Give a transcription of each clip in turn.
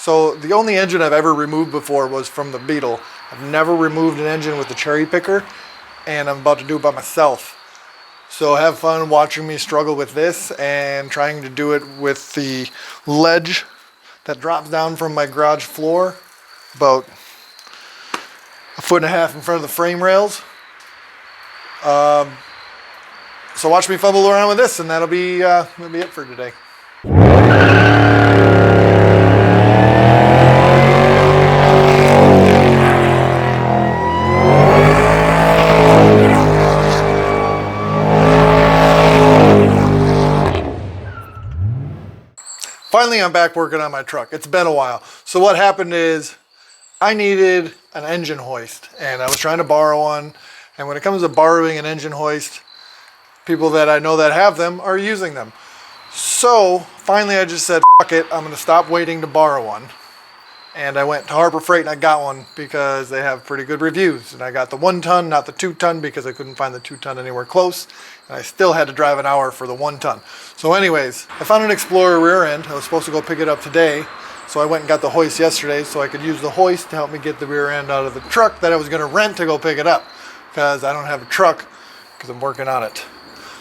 So the only engine I've ever removed before was from the Beetle. I've never removed an engine with the cherry picker, and I'm about to do it by myself. So have fun watching me struggle with this and trying to do it with the ledge that drops down from my garage floor about 1.5 feet in front of the frame rails. So watch me fumble around with this, and that'll be it for today. Finally, I'm back working on my truck. It's been a while. So what happened is I needed an engine hoist, and I was trying to borrow one. And when it comes to borrowing an engine hoist, people that I know that have them are using them. So finally I just said, fuck it, I'm gonna stop waiting to borrow one. And I went to Harbor Freight and I got one because they have pretty good reviews. And I got the 1 ton, not the 2 ton, because I couldn't find the 2 ton anywhere close. And I still had to drive an hour for the 1 ton. So anyways, I found an Explorer rear end. I was supposed to go pick it up today. So I went and got the hoist yesterday so I could use the hoist to help me get the rear end out of the truck that I was gonna rent to go pick it up. Because I don't have a truck because I'm working on it.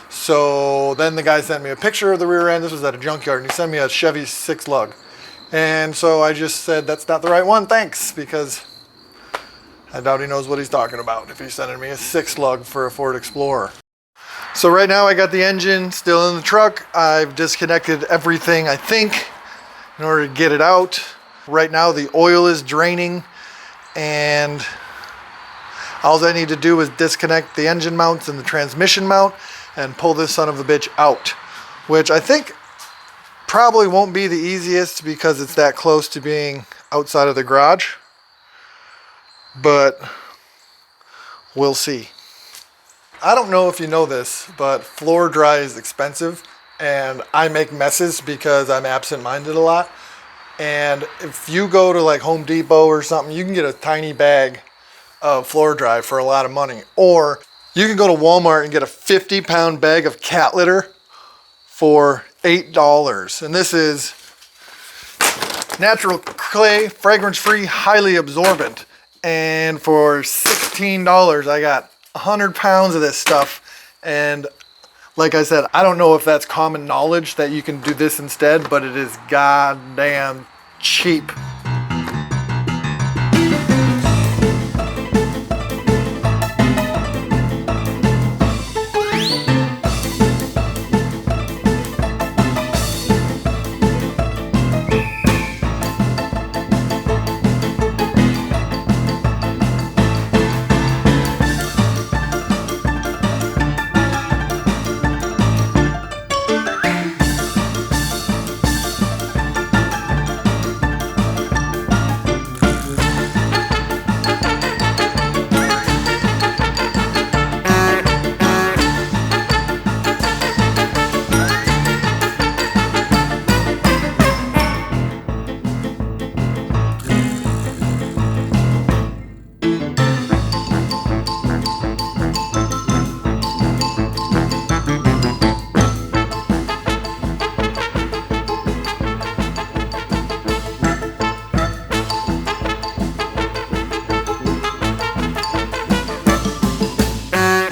So then the guy sent me a picture of the rear end. This was at a junkyard, and he sent me a Chevy 6 lug. And so I just said, that's not the right one, thanks, because I doubt he knows what he's talking about if he's sending me a 6 lug for a Ford Explorer. So right now I got the engine still in the truck. I've disconnected everything, I think, in order to get it out. Right now the oil is draining, and all I need to do is disconnect the engine mounts and the transmission mount and pull this son of a bitch out, which I think probably won't be the easiest because it's that close to being outside of the garage, but we'll see. I don't know if you know this, but floor dry is expensive, and I make messes because I'm absent-minded a lot. And if you go to like Home Depot or something, you can get a tiny bag of floor dry for a lot of money. Or you can go to Walmart and get a 50-pound bag of cat litter for $8. And this is natural clay, fragrance-free, highly absorbent. And for $16, I got 100 pounds of this stuff. And like I said, I don't know if that's common knowledge that you can do this instead, but it is goddamn cheap.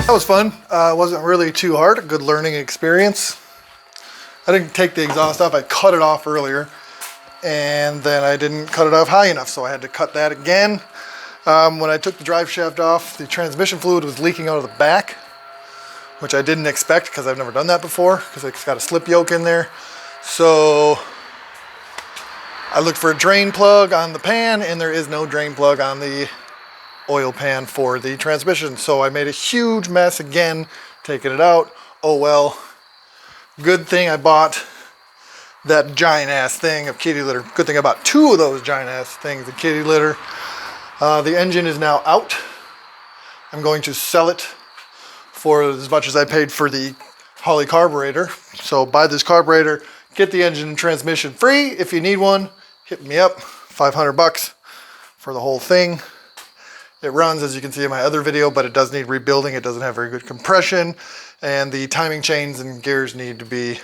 That was fun. It wasn't really too hard. A good learning experience. I didn't take the exhaust off. I cut it off earlier, and then I didn't cut it off high enough, so I had to cut that again. When I took the drive shaft off, the transmission fluid was leaking out of the back, which I didn't expect because I've never done that before, because it's got a slip yoke in there. So I looked for a drain plug on the pan, and there is no drain plug on the oil pan for the transmission. So I made a huge mess again, taking it out. Oh well. Good thing I bought that giant ass thing of kitty litter. Good thing I bought 2 of those giant ass things of kitty litter. The engine is now out. I'm going to sell it for as much as I paid for the Holley carburetor. So buy this carburetor, get the engine and transmission free. If you need one, hit me up. $500 for the whole thing. It runs, as you can see in my other video, but it does need rebuilding. It doesn't have very good compression, and the timing chains and gears need to be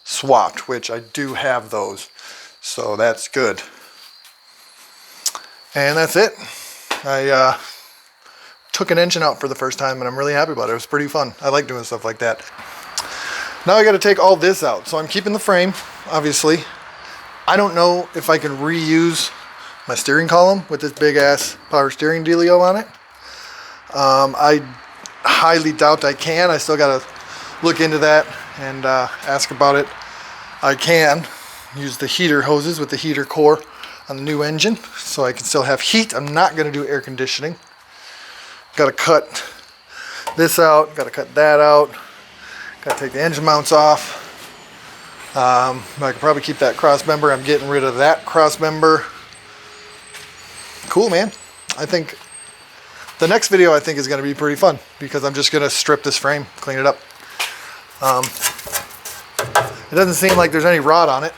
swapped, which I do have those, so that's good. And that's it. I took an engine out for the first time and I'm really happy about it. It was pretty fun. I like doing stuff like that. Now I got to take all this out. So I'm keeping the frame, obviously. I don't know if I can reuse my steering column with this big ass power steering dealio on it. I highly doubt I can. I still got to look into that and ask about it. I can use the heater hoses with the heater core on the new engine so I can still have heat. I'm not going to do air conditioning. Got to cut this out, got to cut that out, got to take the engine mounts off. I could probably keep that cross member. I'm getting rid of that cross member. Cool, man. I think the next video I think is going to be pretty fun because I'm just going to strip this frame, clean it up. It doesn't seem like there's any rot on it.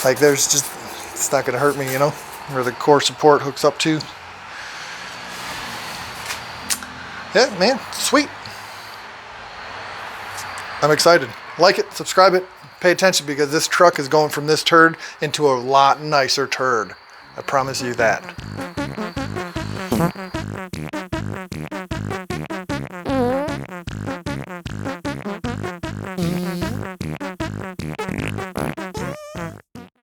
Like there's just, it's not going to hurt me, you know, where the core support hooks up to. Yeah, man, sweet. I'm excited. Like it, subscribe it, pay attention because this truck is going from this turd into a lot nicer turd. I promise you that.